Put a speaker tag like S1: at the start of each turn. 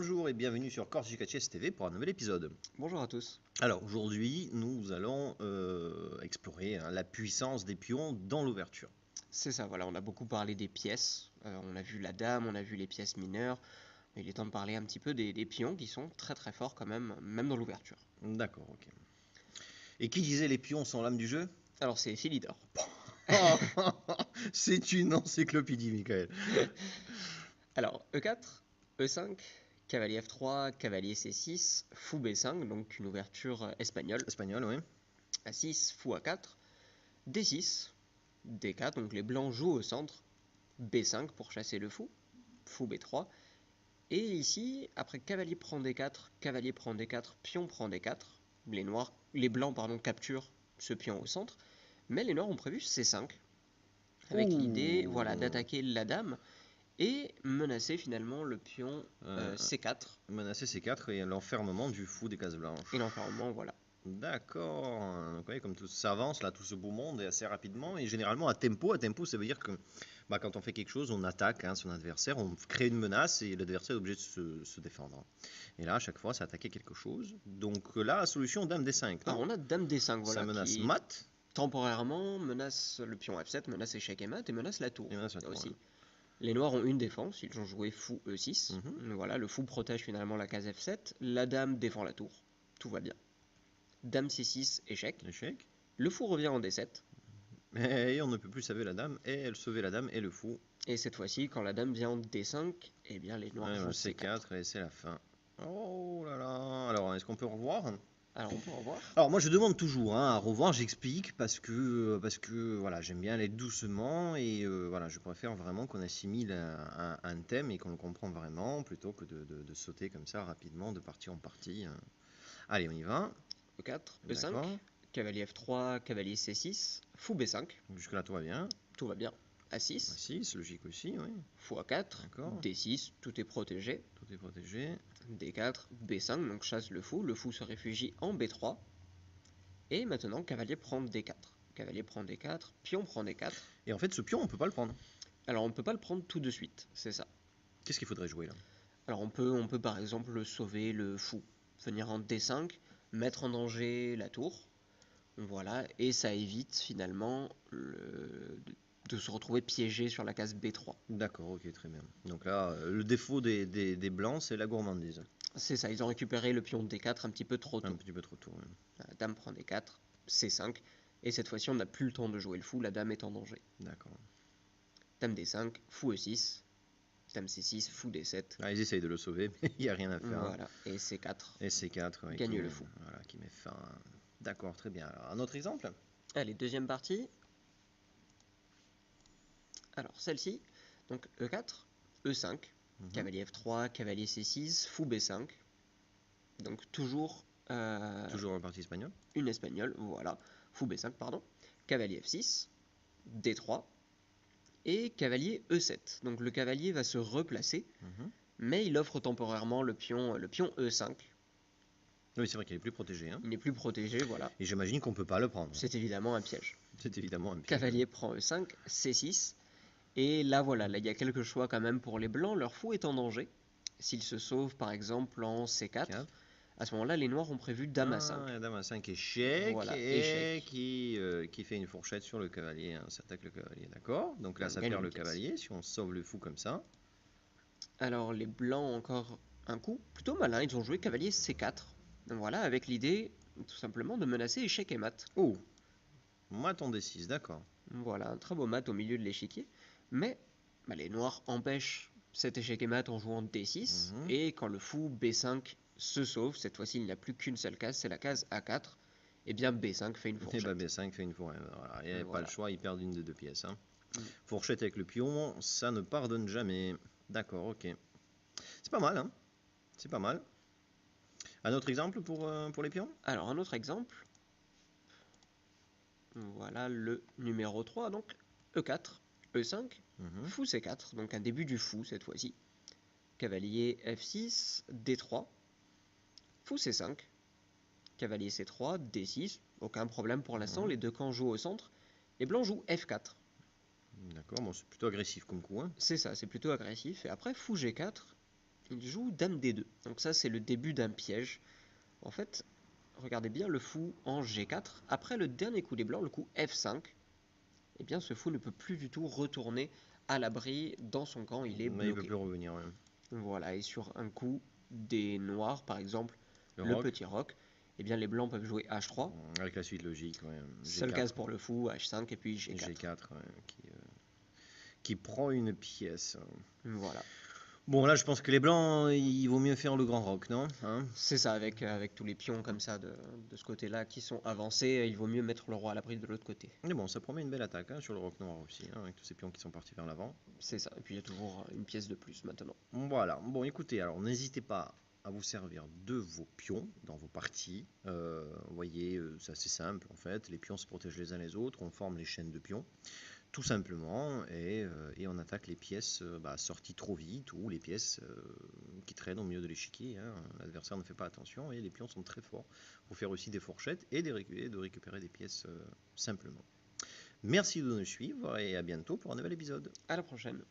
S1: Bonjour et bienvenue sur Corsica Chess TV pour un nouvel épisode.
S2: Bonjour à tous.
S1: Alors aujourd'hui, nous allons explorer la puissance des pions dans l'ouverture.
S2: C'est ça, voilà, on a beaucoup parlé des pièces. On a vu la dame, on a vu les pièces mineures. Il est temps de parler un petit peu des pions qui sont très très forts quand même, même dans l'ouverture.
S1: D'accord, ok. Et qui disait les pions sont l'âme du jeu?
S2: Alors c'est Philidor.
S1: C'est une encyclopédie, Michael.
S2: Alors E4, E5, cavalier F3, cavalier C6, fou B5, donc une ouverture espagnole.
S1: Espagnol, oui.
S2: A6, fou A4, D6, D4, donc les blancs jouent au centre, B5 pour chasser le fou, fou B3. Et ici, après cavalier prend D4, cavalier prend D4, pion prend D4, les blancs capturent ce pion au centre, mais les noirs ont prévu C5, avec l'idée voilà, d'attaquer la dame et menacer finalement le pion C4.
S1: Menacer C4 et l'enfermement du fou des cases blanches.
S2: Et l'enfermement, voilà.
S1: D'accord. Donc, vous voyez, comme tout ça avance, là, tout ce beau monde, et assez rapidement, et généralement à tempo. À tempo, ça veut dire que quand on fait quelque chose, on attaque son adversaire, on crée une menace, et l'adversaire est obligé de se défendre. Et là, à chaque fois, c'est attaquer quelque chose. Donc là, solution Dame D5.
S2: Alors on a Dame D5, voilà.
S1: Ça menace
S2: qui
S1: mat.
S2: temporairement menace le pion F7, menace échec et mat, et menace la tour.
S1: Et menace la tour,
S2: aussi.
S1: ouais.
S2: Les noirs ont une défense, ils ont joué fou E6. Voilà, le fou protège finalement la case F7, la dame défend la tour. Tout va bien. Dame C6, échec.
S1: Échec.
S2: Le fou revient en D7.
S1: Et on ne peut plus sauver la dame, et elle sauver la dame et le fou.
S2: Et cette fois-ci, quand la dame vient en D5, eh bien les noirs jouent
S1: C4 et c'est la fin. Oh là là. Alors, est-ce qu'on peut revoir?
S2: Alors on peut revoir.
S1: Alors moi je demande toujours à revoir, j'explique parce que voilà, j'aime bien aller doucement et voilà, je préfère vraiment qu'on assimile un thème et qu'on le comprend vraiment plutôt que de sauter comme ça rapidement de partie en partie. Allez, on y va.
S2: E4, E5, cavalier F3, cavalier C6, fou B5.
S1: Jusque là tout va bien.
S2: Tout va bien. A6.
S1: A6, logique aussi, oui.
S2: Fou A4, D6, tout est protégé.
S1: Tout est protégé.
S2: D4, B5, donc chasse le fou se réfugie en B3. Et maintenant, cavalier prend D4. Cavalier prend D4, pion prend D4.
S1: Et en fait, ce pion, on peut pas le prendre.
S2: Alors, on ne peut pas le prendre tout de suite, c'est ça.
S1: Qu'est-ce qu'il faudrait jouer là?
S2: Alors, on peut par exemple sauver le fou. Venir en D5, mettre en danger la tour. Voilà, et ça évite finalement de se retrouver piégé sur la case B3.
S1: D'accord, ok, très bien. Donc là, le défaut des blancs, c'est la gourmandise.
S2: C'est ça, ils ont récupéré le pion D4 un petit peu trop tôt.
S1: Un petit peu trop tôt, oui.
S2: La dame prend D4, C5, et cette fois-ci on n'a plus le temps de jouer le fou, la dame est en danger.
S1: D'accord.
S2: Dame D5, fou E6, dame C6, fou D7.
S1: Ah, ils essayent de le sauver, mais il n'y a rien à faire.
S2: Voilà, et C4.
S1: Et C4, ouais,
S2: gagne le fou.
S1: Voilà, qui met fin. D'accord, très bien. Alors, un autre exemple?
S2: Allez, deuxième partie. Alors, celle-ci, donc E4, E5, cavalier F3, cavalier C6, fou B5. Donc, toujours
S1: une partie espagnole.
S2: Une espagnole, voilà. Fou B5, pardon. Cavalier F6, D3, et cavalier E7. Donc le cavalier va se replacer, mais il offre temporairement le pion E5.
S1: Oui, c'est vrai qu'il est plus protégé.
S2: Il n'est plus protégé, voilà.
S1: Et j'imagine qu'on ne peut pas le prendre.
S2: C'est évidemment un piège.
S1: C'est évidemment un piège.
S2: Cavalier prend E5, C6. Et là, voilà, là, il y a quelques choix quand même pour les blancs. Leur fou est en danger. S'il se sauve, par exemple, en C4, à ce moment-là, les noirs ont prévu dame A5.
S1: Dame A5, échec, voilà, et qui fait une fourchette sur le cavalier. S'attaque le cavalier, d'accord. Donc là, ça perd le cavalier, si on sauve le fou comme ça.
S2: Alors, les blancs, encore un coup plutôt malin. Ils ont joué cavalier C4. Voilà, avec l'idée, tout simplement, de menacer échec et mat.
S1: Oh, mat en D6, d'accord.
S2: Voilà, un très beau mat au milieu de l'échiquier. Mais les noirs empêchent cet échec et mat en jouant D6. Et quand le fou B5 se sauve, cette fois-ci il n'y a plus qu'une seule case, c'est la case A4. Et bien B5 fait une fourchette.
S1: Et bien B5 fait une fourchette. Voilà. Il n'y a pas le choix, ils perdent une des deux pièces. Fourchette avec le pion, ça ne pardonne jamais. D'accord, ok. C'est pas mal, hein. C'est pas mal. Un autre exemple pour les pions?
S2: Alors, un autre exemple. Voilà le numéro 3, donc E4, E5, fou C4, donc un début du fou cette fois-ci. Cavalier F6, D3, fou C5, cavalier C3, D6, aucun problème pour l'instant, les deux camps jouent au centre. Les blancs jouent F4.
S1: D'accord, bon, c'est plutôt agressif comme coup.
S2: C'est ça, c'est plutôt agressif. Et après, fou G4, il joue Dame D2. Donc ça, c'est le début d'un piège. En fait, regardez bien le fou en G4. Après le dernier coup des blancs, le coup F5, eh bien ce fou ne peut plus du tout retourner à l'abri dans son camp, il est
S1: Mais il peut
S2: bloqué.
S1: plus revenir. Ouais.
S2: Voilà, et sur un coup des noirs, par exemple,
S1: Le roc,
S2: petit roc, eh bien les blancs peuvent jouer H3.
S1: avec la suite logique. Ouais.
S2: Seule case pour le fou, H5 et puis G4.
S1: G4, ouais, qui prend une pièce.
S2: Voilà.
S1: Bon, là, je pense que les blancs, il vaut mieux faire le grand roc, non? Hein?
S2: C'est ça, avec tous les pions comme ça de ce côté-là qui sont avancés, il vaut mieux mettre le roi à l'abri de l'autre côté.
S1: Mais bon, ça promet une belle attaque hein, sur le roc noir aussi, hein, avec tous ces pions qui sont partis vers l'avant.
S2: C'est ça, et puis il y a toujours une pièce de plus maintenant.
S1: Voilà, bon, écoutez, alors n'hésitez pas à vous servir de vos pions dans vos parties. Vous voyez, c'est assez simple en fait, les pions se protègent les uns les autres, on forme les chaînes de pions. Tout simplement, et on attaque les pièces sorties trop vite ou les pièces qui traînent au milieu de l'échiquier. Hein. L'adversaire ne fait pas attention et les pions sont très forts pour faire aussi des fourchettes et de récupérer des pièces simplement. Merci de nous suivre et à bientôt pour un nouvel épisode.
S2: À la prochaine.